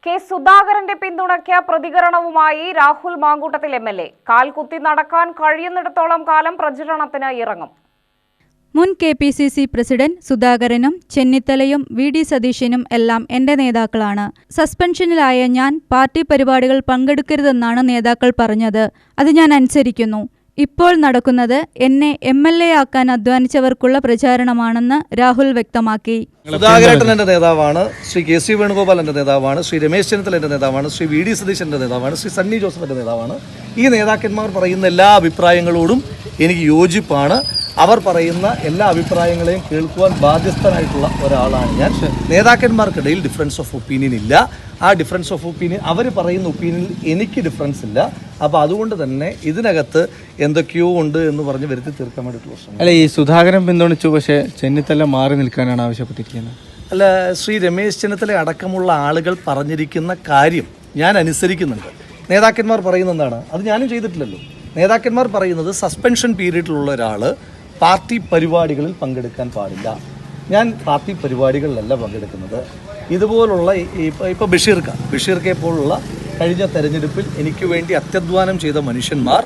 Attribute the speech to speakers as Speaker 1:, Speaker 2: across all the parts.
Speaker 1: K സുധാകരന്റെ പിന്തുണയ്ക്ക് പ്രതികരണവുമായി രാഹുൽ മാങ്കൂട്ടത്തിൽ എം.എൽ.എ. കാൽകുത്തി നടക്കാൻ കഴിയുന്നിടത്തോളം കാലം പ്രചരണത്തിന് ഇറങ്ങും.
Speaker 2: മുൻ കെ.പി.സി.സി പ്രസിഡന്റ് സുധാകരനും ചെന്നിത്തലയും വി.ഡി. സതീശനും എല്ലാം എന്റെ നേതാക്കളാണ്. സസ്പെൻഷനിലായ ഞാൻ പാർട്ടി പരിപാടികൾ പങ്കെടുക്കരുതെന്നാണ് നേതാക്കൾ പറഞ്ഞത്. അത് ഞാൻ അനുസരിക്കുന്നു. ഇപ്പോൾ നടക്കുന്നത് എന്നെ എം.എൽ.എ. ആക്കാൻ അധ്വാനിച്ചവർക്കുള്ള പ്രചാരണമാണെന്ന് രാഹുൽ വ്യക്തമാക്കി.
Speaker 3: സുധാകരൻ എന്റെ നേതാവാണ്, ശ്രീ കെ.സി. വേണുഗോപാൽ എന്റെ നേതാവാണ്, ശ്രീ രമേശ് ചെന്നിത്തല എന്റെ നേതാവാണ്, ശ്രീ വി.ഡി. സതീശന്റെ നേതാവാണ്, ശ്രീ സണ്ണി ജോസഫിന്റെ നേതാവാണ്. ഈ നേതാക്കന്മാർ പറയുന്ന എല്ലാ അഭിപ്രായങ്ങളോടും എനിക്ക് യോജിപ്പാണ്. അവർ പറയുന്ന എല്ലാ അഭിപ്രായങ്ങളെയും കേൾക്കുവാൻ ബാധ്യസ്ഥനായിട്ടുള്ള ഒരാളാണ് ഞാൻ. നേതാക്കന്മാർക്കിടയിൽ ഡിഫറൻസ് ഓഫ് ഒപ്പീനിയൻ ഇല്ല. ആ ഡിഫറൻസ് ഓഫ് ഒപ്പീനിയൻ അവർ പറയുന്ന ഒപ്പീനിയനിൽ എനിക്ക് ഡിഫറൻസ് ഇല്ല. അപ്പോൾ അതുകൊണ്ട് തന്നെ ഇതിനകത്ത് എന്തൊക്കെയോ ഉണ്ട് എന്ന് പറഞ്ഞ് വരുത്തി തീർക്കാൻ വേണ്ടിയിട്ടുള്ള ശ്രമം.
Speaker 4: അല്ല, ഈ സുധാകരൻ പിന്തുണച്ചു, പക്ഷേ ചെന്നിത്തല മാറി നിൽക്കാനാണ് ആവശ്യപ്പെട്ടിരിക്കുന്നത്.
Speaker 3: അല്ല, ശ്രീ രമേശ് ചെന്നിത്തല അടക്കമുള്ള ആളുകൾ പറഞ്ഞിരിക്കുന്ന കാര്യം ഞാൻ അനുസരിക്കുന്നുണ്ട്. നേതാക്കന്മാർ പറയുന്ന എന്താണ്, അത് ഞാനും ചെയ്തിട്ടില്ലല്ലോ. നേതാക്കന്മാർ പറയുന്നത് സസ്പെൻഷൻ പീരീഡിലുള്ള ഒരാൾ പാർട്ടി പരിപാടികളിൽ പങ്കെടുക്കാൻ പാടില്ല. ഞാൻ പാർട്ടി പരിപാടികളിലല്ല പങ്കെടുക്കുന്നത്. ഇതുപോലുള്ള ഇപ്പോൾ ബഷീർക്കെ പോലുള്ള കഴിഞ്ഞ തെരഞ്ഞെടുപ്പിൽ എനിക്ക് വേണ്ടി അത്യധ്വാനം ചെയ്ത മനുഷ്യന്മാർ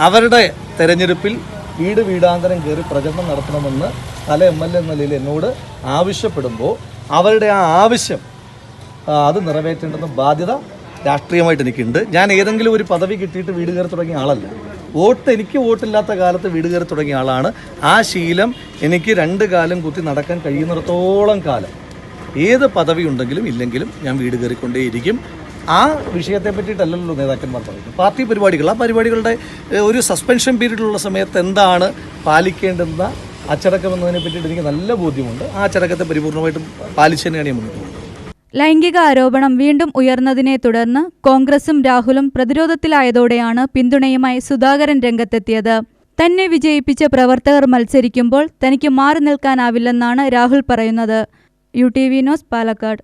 Speaker 3: അവരുടെ തെരഞ്ഞെടുപ്പിൽ വീടാന്തരം കയറി പ്രചരണം നടത്തണമെന്ന് പല എം.എൽ.എ. എന്ന നിലയിൽ എന്നോട് ആവശ്യപ്പെടുമ്പോൾ അവരുടെ ആ ആവശ്യം അത് നിറവേറ്റേണ്ടുന്ന ബാധ്യത രാഷ്ട്രീയമായിട്ട് എനിക്കുണ്ട്. ഞാൻ ഏതെങ്കിലും ഒരു പദവി കിട്ടിയിട്ട് വീട് കയറി തുടങ്ങിയ ആളല്ല. എനിക്ക് വോട്ടില്ലാത്ത കാലത്ത് വീട് കയറി തുടങ്ങിയ ആളാണ്. ആ ശീലം എനിക്ക് 2 കാലം കുത്തി നടക്കാൻ കഴിയുന്നിടത്തോളം കാലം ഏത് പദവി ഉണ്ടെങ്കിലും ഇല്ലെങ്കിലും ഞാൻ വീട് കയറിക്കൊണ്ടേയിരിക്കും. ആ വിഷയത്തെ പറ്റിയിട്ടല്ലല്ലോ നേതാക്കന്മാർ പറയുന്നത്. പാർട്ടി പരിപാടികൾ, ആ പരിപാടികളുടെ ഒരു സസ്പെൻഷൻ പീരീഡിലുള്ള സമയത്ത് എന്താണ് പാലിക്കേണ്ടുന്ന അച്ചടക്കം എന്നതിനെ പറ്റിയിട്ട് എനിക്ക് നല്ല ബോധ്യമുണ്ട്. ആ അച്ചടക്കത്തെ പരിപൂർണമായിട്ടും പാലിച്ചു തന്നെയാണ് ഞാൻ മുന്നോട്ട് പോകുന്നത്.
Speaker 2: ലൈംഗിക ആരോപണം വീണ്ടും ഉയർന്നതിനെ തുടർന്ന് കോൺഗ്രസും രാഹുലും പ്രതിരോധത്തിലായതോടെയാണ് പിന്തുണയുമായി സുധാകരൻ രംഗത്തെത്തിയത്. തന്നെ വിജയിപ്പിച്ച പ്രവർത്തകർ മത്സരിക്കുമ്പോൾ തനിക്ക് മാറി നിൽക്കാനാവില്ലെന്നാണ് രാഹുൽ പറയുന്നത്. UTV news, Palakkad.